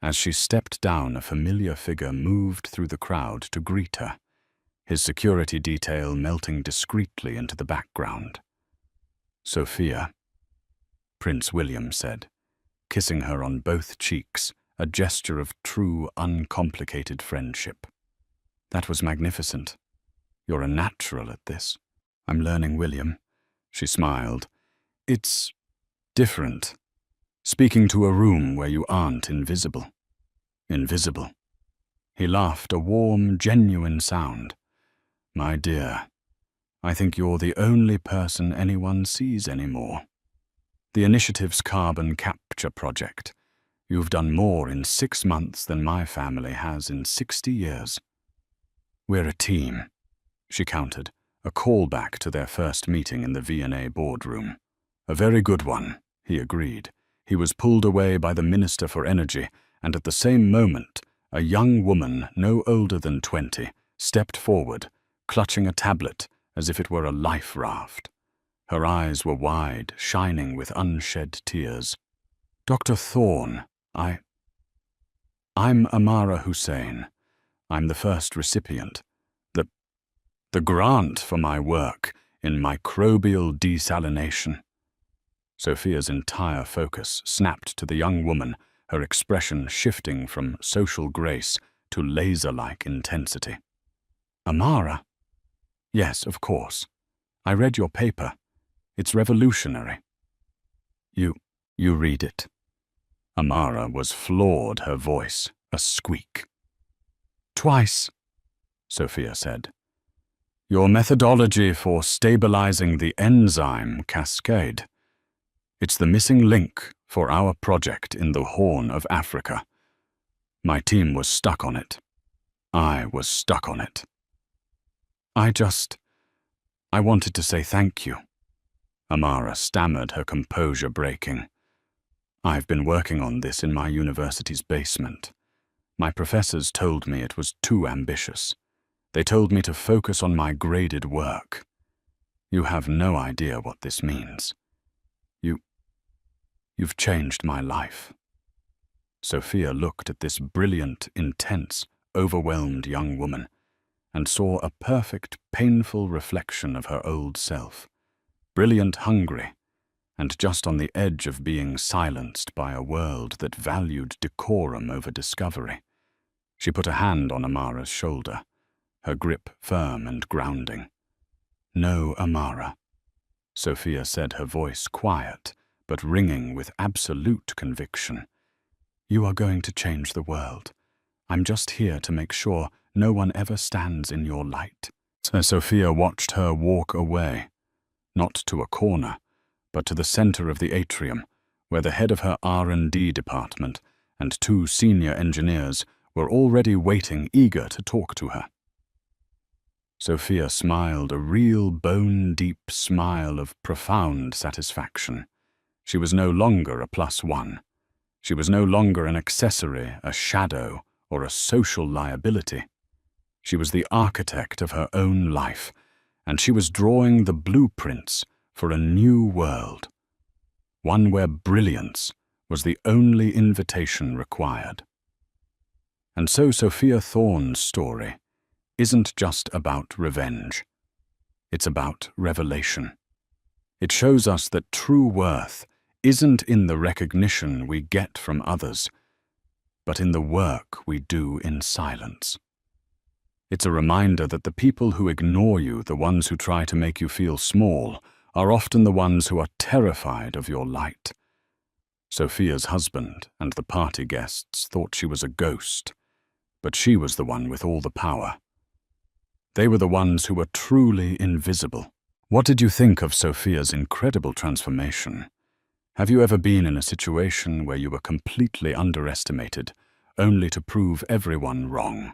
As she stepped down, a familiar figure moved through the crowd to greet her, his security detail melting discreetly into the background. Sophia, Prince William said, kissing her on both cheeks, a gesture of true, uncomplicated friendship. That was magnificent. You're a natural at this. I'm learning, William. She smiled. It's different. Speaking to a room where you aren't invisible. Invisible. He laughed, a warm, genuine sound. My dear, I think you're the only person anyone sees anymore. The initiative's carbon capture project. You've done more in 6 months than my family has in 60 years. We're a team, she countered, a callback to their first meeting in the V&A boardroom. A very good one, he agreed. He was pulled away by the Minister for Energy, and at the same moment, a young woman no older than 20 stepped forward, clutching a tablet as if it were a life raft. Her eyes were wide, shining with unshed tears. Dr. Thorne, I'm Amara Hussein. I'm the first recipient. The grant for my work in microbial desalination. Sophia's entire focus snapped to the young woman, her expression shifting from social grace to laser-like intensity. Amara? Yes, of course. I read your paper. It's revolutionary. You read it. Amara was floored, her voice a squeak. Twice, Sophia said. Your methodology for stabilizing the enzyme cascade. It's the missing link for our project in the Horn of Africa. My team was stuck on it. I was stuck on it. I wanted to say thank you. Amara stammered, her composure breaking. I've been working on this in my university's basement. My professors told me it was too ambitious. They told me to focus on my graded work. You have no idea what this means. You've changed my life. Sophia looked at this brilliant, intense, overwhelmed young woman and saw a perfect, painful reflection of her old self. Brilliant, hungry, and just on the edge of being silenced by a world that valued decorum over discovery. She put a hand on Amara's shoulder, her grip firm and grounding. No, Amara. Sophia said, her voice quiet, but ringing with absolute conviction. You are going to change the world. I'm just here to make sure no one ever stands in your light. Sophia watched her walk away, not to a corner, but to the center of the atrium, where the head of her R&D department and 2 senior engineers were already waiting, eager to talk to her. Sophia smiled, a real bone-deep smile of profound satisfaction. She was no longer a +1. She was no longer an accessory, a shadow, or a social liability. She was the architect of her own life, and she was drawing the blueprints for a new world, one where brilliance was the only invitation required. And so Sophia Thorne's story isn't just about revenge. It's about revelation. It shows us that true worth isn't in the recognition we get from others, but in the work we do in silence. It's a reminder that the people who ignore you, the ones who try to make you feel small, are often the ones who are terrified of your light. Sophia's husband and the party guests thought she was a ghost, but she was the one with all the power. They were the ones who were truly invisible. What did you think of Sophia's incredible transformation? Have you ever been in a situation where you were completely underestimated, only to prove everyone wrong?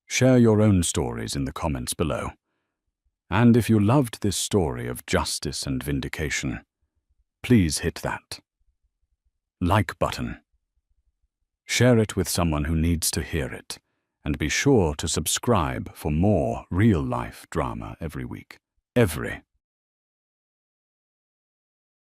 Share your own stories in the comments below. And if you loved this story of justice and vindication, please hit that like button. Share it with someone who needs to hear it, and be sure to subscribe for more real-life drama every week. Every